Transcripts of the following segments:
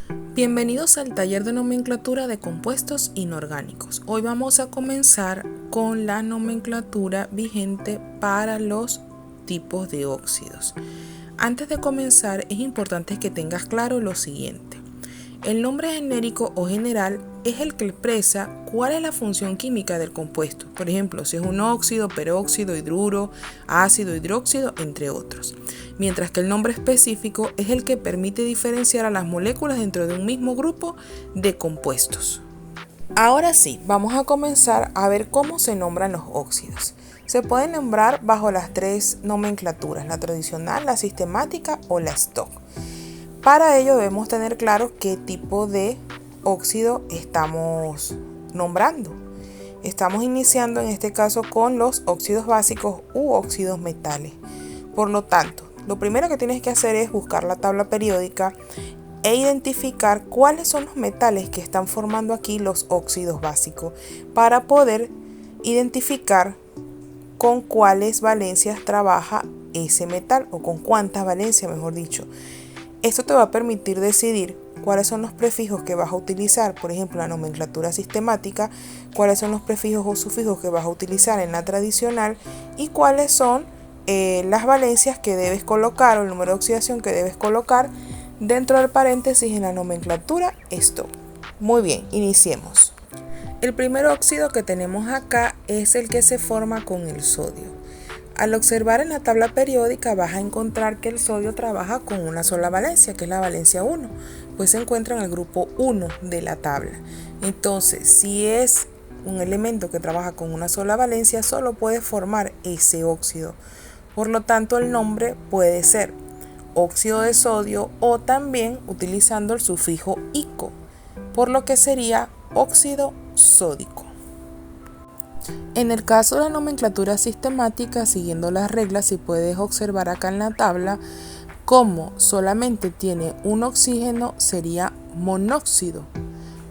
Bienvenidos al taller de nomenclatura de compuestos inorgánicos. Hoy vamos a comenzar con la nomenclatura vigente para los tipos de óxidos. Antes de comenzar es importante que tengas claro lo siguiente. El nombre genérico o general es el que expresa cuál es la función química del compuesto. Por ejemplo, si es un óxido, peróxido, hidruro, ácido, hidróxido, entre otros. Mientras que el nombre específico es el que permite diferenciar a las moléculas dentro de un mismo grupo de compuestos. Ahora sí, vamos a comenzar a ver cómo se nombran los óxidos. Se pueden nombrar bajo las tres nomenclaturas, la tradicional, la sistemática o la stock. Para ello debemos tener claro qué tipo de óxido estamos nombrando. Estamos iniciando en este caso con los óxidos básicos u óxidos metales. Por lo tanto, lo primero que tienes que hacer es buscar la tabla periódica e identificar cuáles son los metales que están formando aquí los óxidos básicos para poder identificar con cuáles valencias trabaja ese metal o con cuántas valencias, mejor dicho. Esto te va a permitir decidir cuáles son los prefijos que vas a utilizar, por ejemplo, en la nomenclatura sistemática, cuáles son los prefijos o sufijos que vas a utilizar en la tradicional y cuáles son las valencias que debes colocar o el número de oxidación que debes colocar dentro del paréntesis en la nomenclatura stock. Muy bien, iniciemos. El primer óxido que tenemos acá es el que se forma con el sodio. Al observar en la tabla periódica vas a encontrar que el sodio trabaja con una sola valencia, que es la valencia 1, pues se encuentra en el grupo 1 de la tabla. Entonces, si es un elemento que trabaja con una sola valencia, solo puede formar ese óxido. Por lo tanto, el nombre puede ser óxido de sodio o también utilizando el sufijo ico, por lo que sería óxido sódico. En el caso de la nomenclatura sistemática, siguiendo las reglas, si puedes observar acá en la tabla, como solamente tiene un oxígeno, sería monóxido.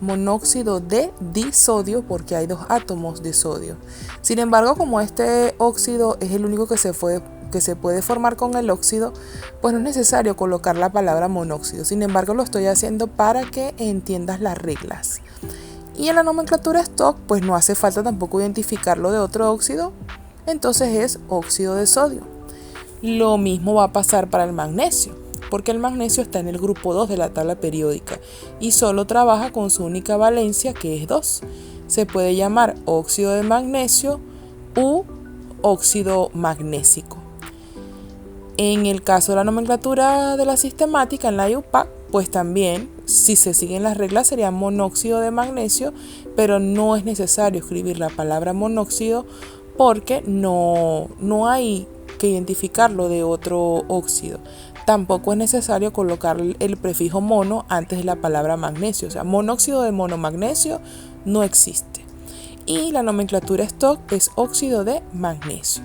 Monóxido de disodio porque hay dos átomos de sodio. Sin embargo, como este óxido es el único que se puede formar con el óxido, pues no es necesario colocar la palabra monóxido. Sin embargo, lo estoy haciendo para que entiendas las reglas. Y en la nomenclatura stock, pues no hace falta tampoco identificarlo de otro óxido, entonces es óxido de sodio. Lo mismo va a pasar para el magnesio, porque el magnesio está en el grupo 2 de la tabla periódica y solo trabaja con su única valencia, que es 2. Se puede llamar óxido de magnesio u óxido magnésico. En el caso de la nomenclatura de la sistemática, en la IUPAC, pues también, si se siguen las reglas, sería monóxido de magnesio, pero no es necesario escribir la palabra monóxido porque no hay que identificarlo de otro óxido. Tampoco es necesario colocar el prefijo mono antes de la palabra magnesio, o sea, monóxido de monomagnesio no existe. Y la nomenclatura stock es óxido de magnesio.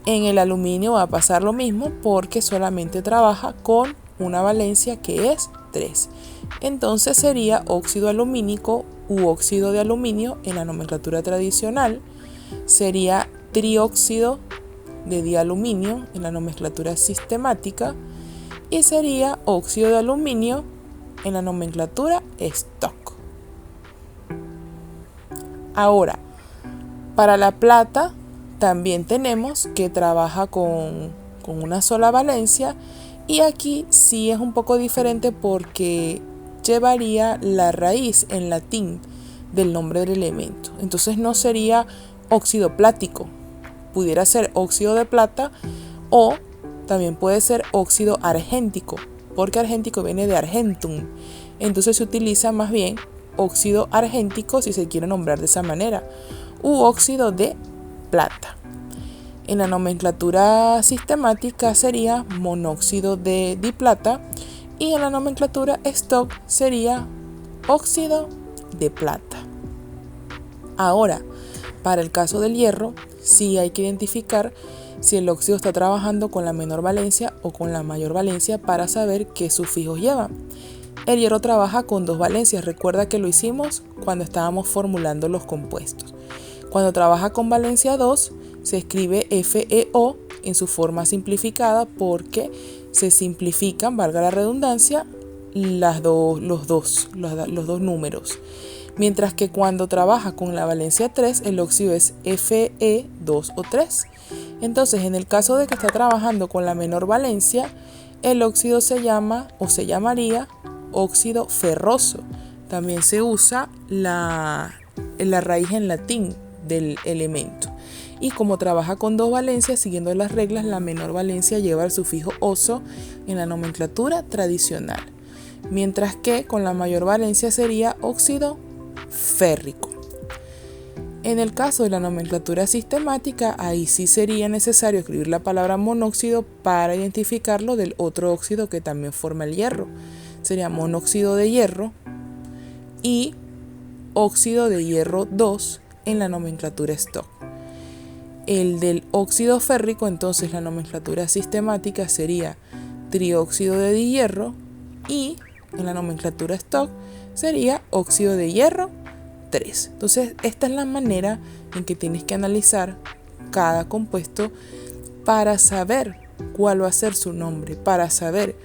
En el aluminio va a pasar lo mismo porque solamente trabaja con una valencia que es 3. Entonces sería óxido alumínico u óxido de aluminio en la nomenclatura tradicional. Sería trióxido de dialuminio en la nomenclatura sistemática. Y sería óxido de aluminio en la nomenclatura stock. Ahora, para la plata también tenemos que trabaja con una sola valencia y aquí sí es un poco diferente porque llevaría la raíz en latín del nombre del elemento. Entonces no sería óxido plático, pudiera ser óxido de plata o también puede ser óxido argéntico, porque argéntico viene de argentum. Entonces se utiliza más bien óxido argéntico si se quiere nombrar de esa manera, u óxido de plata. En la nomenclatura sistemática sería monóxido de diplata y en la nomenclatura stock sería óxido de plata. Ahora, para el caso del hierro, sí hay que identificar si el óxido está trabajando con la menor valencia o con la mayor valencia para saber qué sufijos lleva. El hierro trabaja con dos valencias, recuerda que lo hicimos cuando estábamos formulando los compuestos. Cuando trabaja con valencia 2, se escribe FeO en su forma simplificada porque se simplifican, valga la redundancia, los dos números. Mientras que cuando trabaja con la valencia 3, el óxido es Fe2 o 3. Entonces, en el caso de que está trabajando con la menor valencia, el óxido se llama o se llamaría óxido ferroso. También se usa la raíz en latín del elemento. Y como trabaja con dos valencias, siguiendo las reglas, la menor valencia lleva el sufijo oso en la nomenclatura tradicional. Mientras que con la mayor valencia sería óxido férrico. En el caso de la nomenclatura sistemática, ahí sí sería necesario escribir la palabra monóxido para identificarlo del otro óxido que también forma el hierro. Sería monóxido de hierro y óxido de hierro 2 en la nomenclatura stock. El del óxido férrico, entonces la nomenclatura sistemática sería trióxido de dihierro y en la nomenclatura stock sería óxido de hierro 3. Entonces, esta es la manera en que tienes que analizar cada compuesto para saber cuál va a ser su nombre, para saber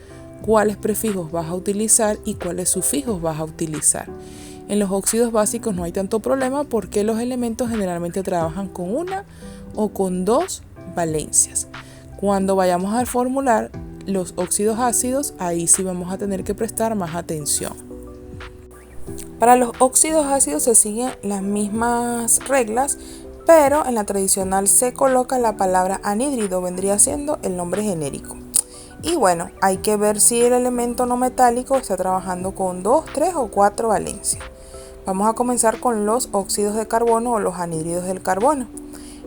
cuáles prefijos vas a utilizar y cuáles sufijos vas a utilizar. En los óxidos básicos no hay tanto problema porque los elementos generalmente trabajan con una o con dos valencias. Cuando vayamos a formular los óxidos ácidos, ahí sí vamos a tener que prestar más atención. Para los óxidos ácidos se siguen las mismas reglas, pero en la tradicional se coloca la palabra anhídrido, vendría siendo el nombre genérico. Y bueno, hay que ver si el elemento no metálico está trabajando con 2, 3 o 4 valencias. Vamos a comenzar con los óxidos de carbono o los anhídridos del carbono.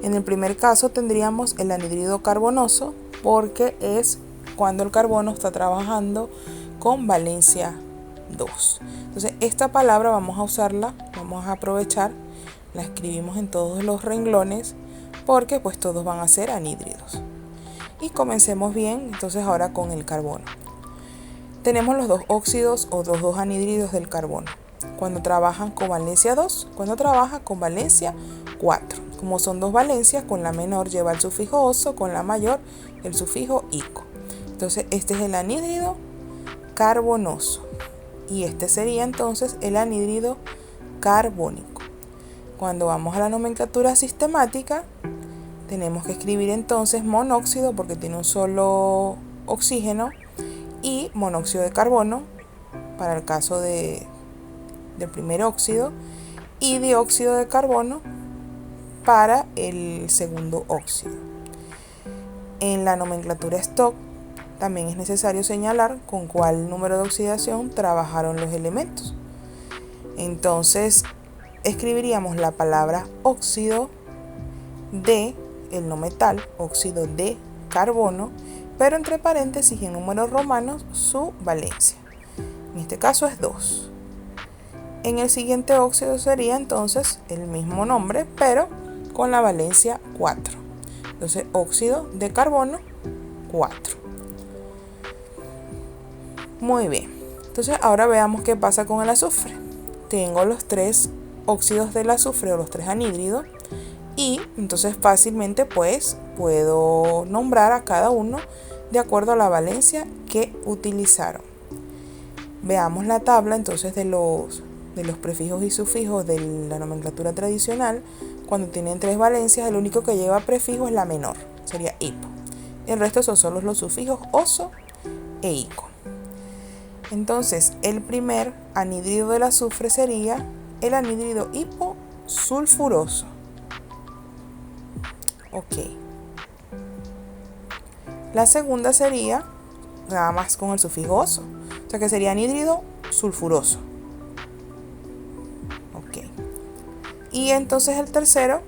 En el primer caso tendríamos el anhídrido carbonoso porque es cuando el carbono está trabajando con valencia 2. Entonces esta palabra vamos a usarla, vamos a aprovechar, la escribimos en todos los renglones porque pues todos van a ser anhídridos. Y comencemos bien entonces ahora con el carbono. Tenemos los dos óxidos o los dos anhídridos del carbono. Cuando trabajan con valencia 2, cuando trabaja con valencia 4. Como son dos valencias, con la menor lleva el sufijo oso, con la mayor el sufijo ico. Entonces este es el anhídrido carbonoso y este sería entonces el anhídrido carbónico. Cuando vamos a la nomenclatura sistemática, tenemos que escribir entonces monóxido porque tiene un solo oxígeno y monóxido de carbono para el caso del primer óxido y dióxido de carbono para el segundo óxido. En la nomenclatura stock también es necesario señalar con cuál número de oxidación trabajaron los elementos. Entonces escribiríamos la palabra óxido de el no metal, óxido de carbono, pero entre paréntesis y en números romanos su valencia. En este caso es 2. En el siguiente óxido sería entonces el mismo nombre, pero con la valencia 4. Entonces óxido de carbono 4. Muy bien. Entonces ahora veamos qué pasa con el azufre. Tengo los 3 óxidos del azufre o los 3 anhídridos y entonces fácilmente pues puedo nombrar a cada uno de acuerdo a la valencia que utilizaron. Veamos la tabla entonces de los prefijos y sufijos de la nomenclatura tradicional. Cuando tienen 3 valencias, el único que lleva prefijo es la menor, sería hipo. El resto son solo los sufijos oso e ico. Entonces, el primer anhídrido del azufre sería el anhídrido hiposulfuroso. Ok. La segunda sería nada más con el sufijo oso, o sea que sería anhídrido sulfuroso. Ok. Y entonces el tercero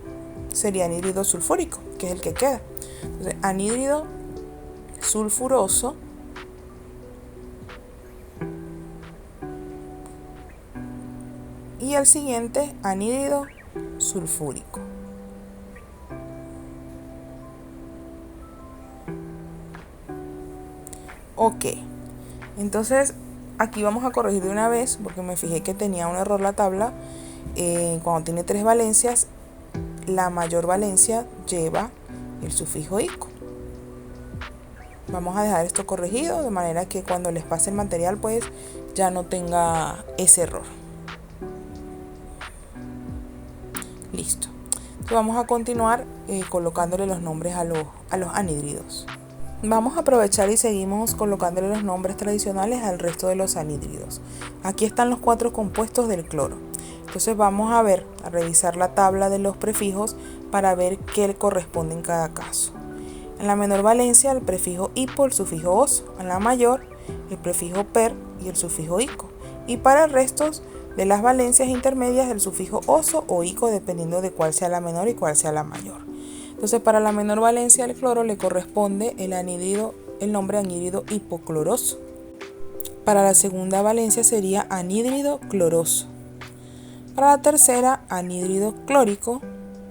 sería anhídrido sulfúrico, que es el que queda. Entonces, anhídrido sulfuroso y el siguiente anhídrido sulfúrico. Ok, entonces aquí vamos a corregir de una vez porque me fijé que tenía un error la tabla. Cuando tiene 3 valencias, la mayor valencia lleva el sufijo ico. Vamos a dejar esto corregido de manera que cuando les pase el material pues ya no tenga ese error. Listo. Entonces vamos a continuar colocándole los nombres a los anhídridos. Vamos a aprovechar y seguimos colocándole los nombres tradicionales al resto de los anhídridos. Aquí están los 4 compuestos del cloro. Entonces vamos a revisar la tabla de los prefijos para ver qué le corresponde en cada caso. En la menor valencia el prefijo hipo, el sufijo oso. En la mayor el prefijo per y el sufijo ico. Y para el resto de las valencias intermedias el sufijo oso o ico, dependiendo de cuál sea la menor y cuál sea la mayor. Entonces para la menor valencia del cloro le corresponde el nombre anhídrido hipocloroso. Para la segunda valencia sería anhídrido cloroso. Para la tercera, anhídrido clórico.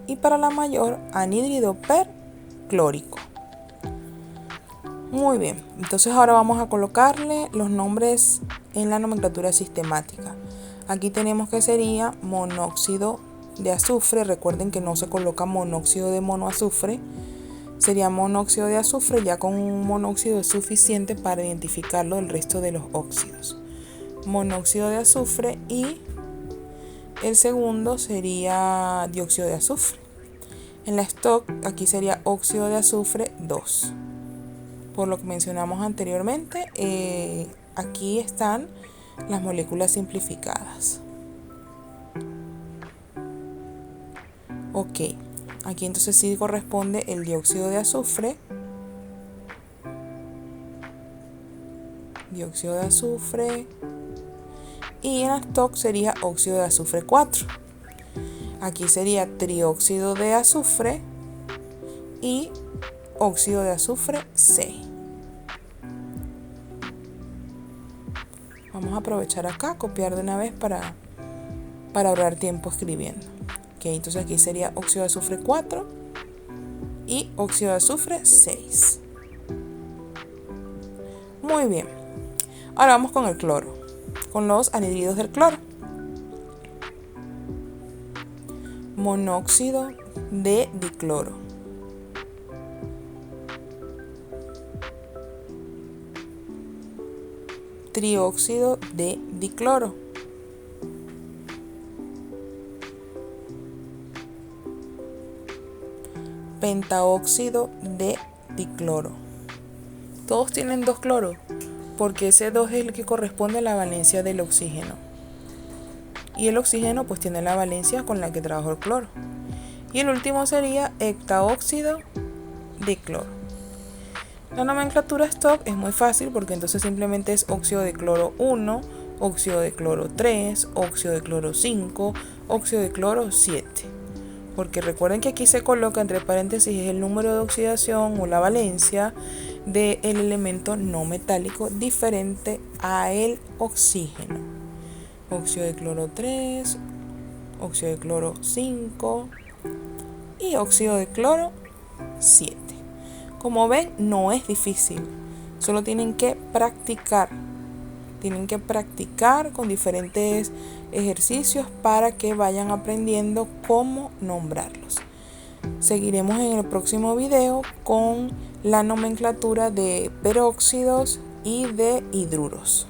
Y para la mayor, anhídrido perclórico. Muy bien, entonces ahora vamos a colocarle los nombres en la nomenclatura sistemática. Aquí tenemos que sería monóxido de azufre. Recuerden que no se coloca monóxido de monoazufre. Sería monóxido de azufre, ya con un monóxido es suficiente para identificarlo del resto de los óxidos. Monóxido de azufre, y el segundo sería dióxido de azufre. En la stock aquí sería óxido de azufre 2. Por lo que mencionamos anteriormente, aquí están las moléculas simplificadas. Ok, aquí entonces sí corresponde el dióxido de azufre. Dióxido de azufre. Y en la stock sería óxido de azufre 4. Aquí sería trióxido de azufre y óxido de azufre 6. Vamos a aprovechar acá, copiar de una vez para ahorrar tiempo escribiendo. Ok, entonces aquí sería óxido de azufre 4 y óxido de azufre 6. Muy bien. Ahora vamos con el cloro, con los anhídridos del cloro. Monóxido de dicloro. Trióxido de dicloro. Pentaóxido de dicloro. Todos tienen 2 cloros, porque ese 2 es el que corresponde a la valencia del oxígeno. Y el oxígeno pues tiene la valencia con la que trabajó el cloro. Y el último sería heptaóxido de cloro. La nomenclatura stock es muy fácil, porque entonces simplemente es óxido de cloro 1, óxido de cloro 3, óxido de cloro 5, óxido de cloro 7. Porque recuerden que aquí se coloca entre paréntesis el número de oxidación o la valencia del elemento no metálico diferente a el oxígeno. Óxido de cloro 3, óxido de cloro 5 y óxido de cloro 7. Como ven, no es difícil, solo tienen que practicar. Tienen que practicar con diferentes ejercicios para que vayan aprendiendo cómo nombrarlos. Seguiremos en el próximo video con la nomenclatura de peróxidos y de hidruros.